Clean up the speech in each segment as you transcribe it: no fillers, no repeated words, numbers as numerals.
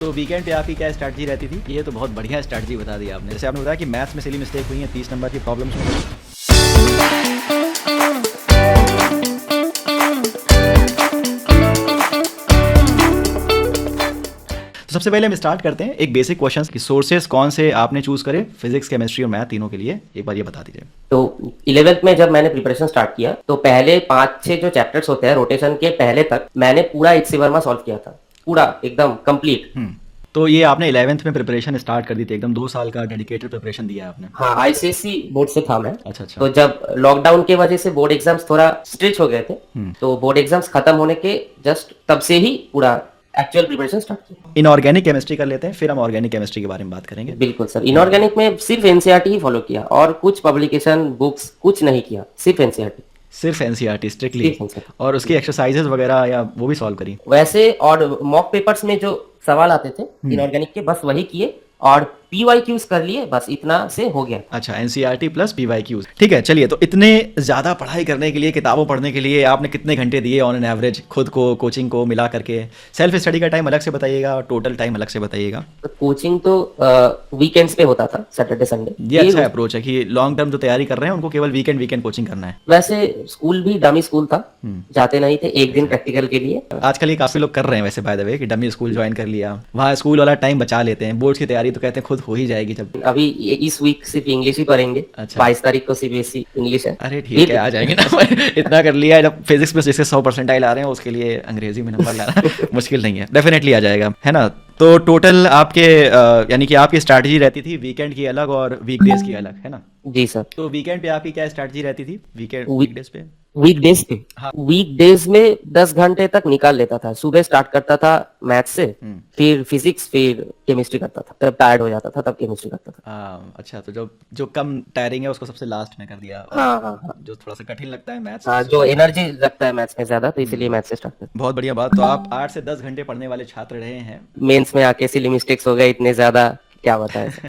तो वीकेंड पे आपकी क्या स्ट्रैटेजी रहती थी? ये तो बहुत बढ़िया स्ट्रैटेजी बता दी आपने। जैसे आपने बताया कि मैथ्स में सिली मिस्टेक हुई है 30 नंबर की प्रॉब्लम्स में। तो सबसे पहले हम स्टार्ट करते हैं एक बेसिक क्वेश्चन की सोर्सेस कौन से आपने चूज करे फिजिक्स, केमिस्ट्री और मैथ तीनों के लिए, एक बार ये बता दीजिए। तो 11th में जब मैंने प्रिपरेशन स्टार्ट किया तो पहले 5-6 जो चैप्टर्स होते हैं रोटेशन के पहले तक मैंने पूरा एच सी वर्मा सॉल्व किया था, पूरा एकदम कंप्लीट। तो ये आपने 11th में प्रिपरेशन स्टार्ट कर दी थी, एकदम 2 साल का डेडिकेटेड प्रिपरेशन दिया है आपने। हाँ, आईसीएसई बोर्ड से था मैं। अच्छा अच्छा। तो जब लॉकडाउन की वजह से बोर्ड एग्जाम्स थोड़ा स्ट्रिच हो गए थे, तो बोर्ड एग्जाम्स खत्म होने के जस्ट तब से ही पूरा एक्चुअल प्रिपरेशन स्टार्ट किया। इनऑर्गेनिक केमिस्ट्री कर लेते हैं, फिर हम ऑर्गेनिक केमिस्ट्री के बारे में बात करेंगे। बिल्कुल सर, इनऑर्गेनिक में सिर्फ एनसीईआरटी ही फॉलो किया और कुछ पब्लिकेशन बुक्स कुछ नहीं किया, सिर्फ एनसीईआरटी। सिर्फ एनसीईआरटी स्ट्रिक्टली, सिर्फ NCERT। और उसकी एक्सरसाइजेस वगैरह या वो भी सॉल्व करी? वैसे और मॉक पेपर्स में जो सवाल आते थे इनऑर्गेनिक के, बस वही किए और पीवाईक्यूज कर लिए, बस इतना से हो गया। अच्छा, एनसीईआरटी प्लस पीवाईक्यूज, ठीक है। चलिए, तो इतने ज्यादा पढ़ाई करने के लिए, किताबों पढ़ने के लिए आपने कितने घंटे दिए ऑन एन एवरेज, खुद को कोचिंग को मिला करके? सेल्फ स्टडी का टाइम अलग से बताइएगा और टोटल टाइम अलग से बताइएगा। तो कोचिंग तो वीकेंड्स पे होता था, सैटरडे संडे। ये अच्छा अप्रोच है कि लॉन्ग टर्म जो तैयारी कर रहे हैं उनको केवल वीकेंड वीकेंड कोचिंग करना है। वैसे स्कूल भी डमी स्कूल था, जाते नहीं थे, एक दिन प्रैक्टिकल के लिए। आजकल ये काफी लोग कर रहे हैं वैसे, बाय द वे, कि डमी स्कूल ज्वाइन कर लिया, वहाँ स्कूल वाला टाइम बचा लेते हैं, बोर्ड्स की तैयारी तो कहते हैं खुद हो ही जाएगी जब। अभी इस वीक सिर्फ इंग्लिश ही पढ़ेंगे। अच्छा। 22 तारीख को सीबीएसई इंग्लिश है। अरे ठीक है, आ जाएंगे ना। इतना कर लिया है, जब फिजिक्स में जिसके 100% आ रहे हैं उसके लिए अंग्रेजी में नंबर लाना मुश्किल नहीं है, डेफिनेटली आ जाएगा, है ना। तो टोटल आपके यानी कि आपकी स्ट्रैटेजी रहती थी वीकेंड की अलग और वीकडेज की अलग, है ना? जी सर। तो वीकेंड पे आपकी क्या स्ट्रैटेजी रहती थी, वीकडेज पे? वीकडेज पे, हाँ। वीकडेज में 10 घंटे तक निकाल लेता था। सुबह स्टार्ट करता था मैथ से, फिर फिजिक्स, फिर केमिस्ट्री करता था। तब टायर्ड हो जाता था, तब केमिस्ट्री करता था। अच्छा, तो जो जो कम टायरिंग है उसको सबसे लास्ट में कर दिया, और हाँ हाँ हाँ। जो थोड़ा सा कठिन लगता है मैथ्स, हाँ, जो एनर्जी लगता है मैथ्स में ज्यादा, तो इसीलिए मैथ से स्टार्ट करता। बहुत बढ़िया बात। तो आप 8 से 10 घंटे पढ़ने वाले छात्र रहे हैं। मेंस में आके सिली मिस्टेक्स हो गए इतने ज्यादा, क्या बताएं सर।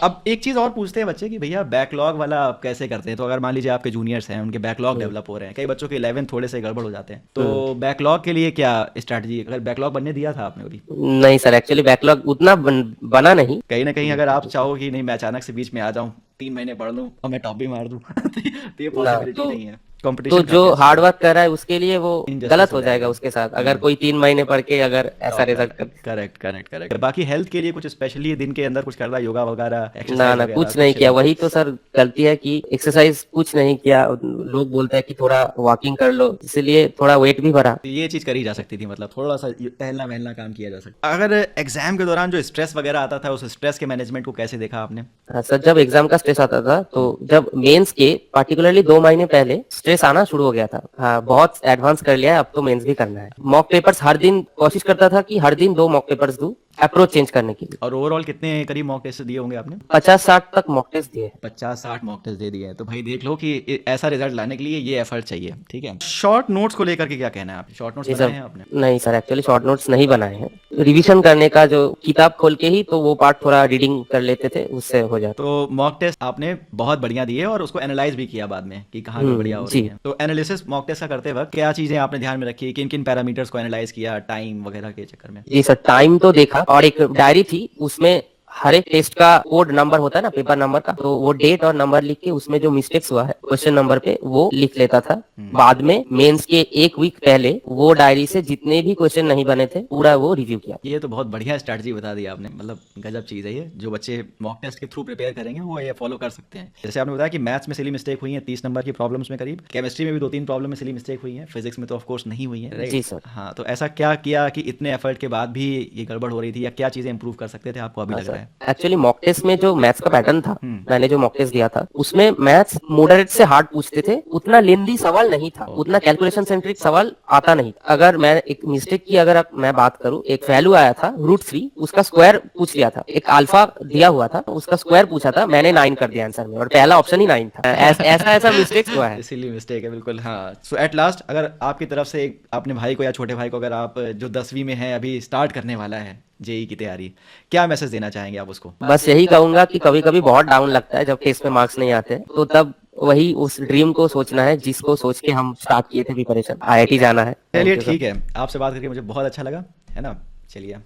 अब एक चीज और पूछते हैं बच्चे कि भैया बैकलॉग वाला आप कैसे करते हैं? तो अगर मान लीजिए आपके जूनियर्स हैं, उनके बैकलॉग डेवलप हो रहे हैं, कई बच्चों के 11 थोड़े से गड़बड़ हो जाते हैं, तो बैकलॉग के लिए क्या स्ट्रैटेजी? अगर बैकलॉग बनने दिया था आपने कभी? नहीं सर, एक्चुअली बैकलॉग उतना बना नहीं। कहीं ना कहीं अगर आप चाहो कि नहीं मैं अचानक से बीच में आ जाऊं, 3 महीने पढ़ लूं और मैं टॉप भी मार दूं तो ये पॉसिबिलिटी नहीं है। तो कंपटीशन जो हार्ड वर्क कर रहा है उसके लिए वो Injustice गलत हो हो जाएगा जाएगा। उसके साथ, अगर कोई 3 महीने पढ़ के अगर ऐसा रिजल्ट कर। Correct correct correct. बाकी हेल्थ के लिए कुछ स्पेशली दिन के अंदर कुछ कर रहा है, योगा वगैरह, ना एक्सरसाइज ना, वगैरह? कुछ नहीं किया। वही तो सर गलती है कि एक्सरसाइज कुछ नहीं किया। लोग बोलते हैं कि थोड़ा वॉकिंग कर लो, इसलिए थोड़ा वेट भी बढ़ा। तो ये चीज करी जा सकती थी, मतलब थोड़ा सा टहलना वहलना काम किया जा सकता। अगर एग्जाम के दौरान जो स्ट्रेस वगैरह आता था, उस स्ट्रेस के मैनेजमेंट को कैसे देखा आपने? हाँ सर, जब एग्जाम का स्ट्रेस आता था तो जब मेंस के पार्टिकुलरली 2 महीने पहले स्ट्रेस आना शुरू हो गया था। हाँ, बहुत एडवांस कर लिया है, अब तो मेंस भी करना है। मॉक पेपर्स हर दिन कोशिश करता था कि हर दिन 2 मॉक पेपर्स दूं, अप्रोच चेंज करने के लिए। और ओवरऑल कितने करीब मॉक टेस्ट दिए होंगे आपने? 50-60 तक मॉक टेस्ट दिए। 50-60 मॉक टेस्ट दे दिए हैं, तो भाई देख लो कि ऐसा रिजल्ट लाने के लिए ये एफर्ट चाहिए, ठीक है। शॉर्ट नोट्स को लेकर के क्या कहना है आप? शॉर्ट नोट्स जी बनाए सर, हैं आपने? नहीं सर, एक्चुअली शॉर्ट नोट्स नहीं बनाए हैं। रिवीजन करने का जो किताब खोल के ही तो वो पार्ट थोड़ा रीडिंग कर लेते थे, उससे हो जाता। तो मॉक टेस्ट आपने बहुत बढ़िया दिए और उसको एनालाइज भी किया बाद में कि कहाँ बढ़िया हो रही जी। है। तो एनालिसिस मॉक टेस्ट का करते वक्त क्या चीजें आपने ध्यान में रखी, किन किन पैरामीटर्स को एनालाइज किया टाइम वगैरह के चक्कर में? जी सर, टाइम तो देखा और एक डायरी थी, उसमें हर एक टेस्ट का कोड नंबर होता है ना, पेपर नंबर का, तो वो डेट और नंबर लिख के उसमें जो मिस्टेक्स हुआ है क्वेश्चन नंबर पे वो लिख लेता था। बाद में मेंस के 1 वीक पहले वो डायरी से जितने भी क्वेश्चन नहीं बने थे पूरा वो रिव्यू किया। ये तो बहुत बढ़िया स्ट्रैटेजी बता दी आपने, मतलब गजब चीज़ है ये। जो बच्चे मॉक टेस्ट के थ्रू प्रिपेयर करेंगे वो ये फॉलो कर सकते हैं। जैसे आपने बताया कि मैथ्स में सिली मिस्टेक हुई है 30 नंबर की प्रॉब्लम्स में करीब, केमिस्ट्री में भी 2-3 प्रॉब्लम में सिली मिस्टेक हुई है, फिजिक्स में तो ऑफ कोर्स नहीं हुई है, राइट? जी सर। हाँ, तो ऐसा क्या किया कि इतने एफर्ट के बाद भी ये गड़बड़ हो रही थी, या क्या चीज़ें इंप्रूव कर सकते थे आपको अभी लग रहा है? एक्चुअली मॉक टेस्ट में जो मैथ्स का पैटर्न था, मैंने जो मॉक टेस्ट दिया था उसमें मैथ्स मॉडरेट से हार्ड पूछते थे, उतना लेंदी सवाल नहीं था, उतना कैलकुलेशन सेंट्रिक सवाल आता नहीं। अगर मैं एक मिस्टेक की अगर मैं बात करूं, एक वैल्यू आया था √3, उसका स्क्वायर पूछ लिया था। एक अल्फा दिया हुआ था, उसका स्क्वायर पूछा था, मैंने 9 कर दिया आंसर में, और पहला ऑप्शन ही 9 था। ऐसा मिस्टेक्स हुआ है। इसीलिए मिस्टेक है, बिल्कुल। हाँ, सो एट लास्ट अगर आपकी तरफ से एक अपने भाई को या छोटे भाई को, अगर आप जो 10वीं में है, अभी स्टार्ट करने वाला है जेई की तैयारी, क्या मैसेज देना चाहेंगे आप उसको? बस यही कहूंगा कि कभी कभी बहुत डाउन लगता है जब टेस्ट में मार्क्स नहीं आते, तो तब वही उस ड्रीम को सोचना है जिसको सोच के हम स्टार्ट किए थे प्रिपरेशन, आईआईटी जाना है। चलिए ठीक है, आपसे बात करके मुझे बहुत अच्छा लगा, है ना? चलिए।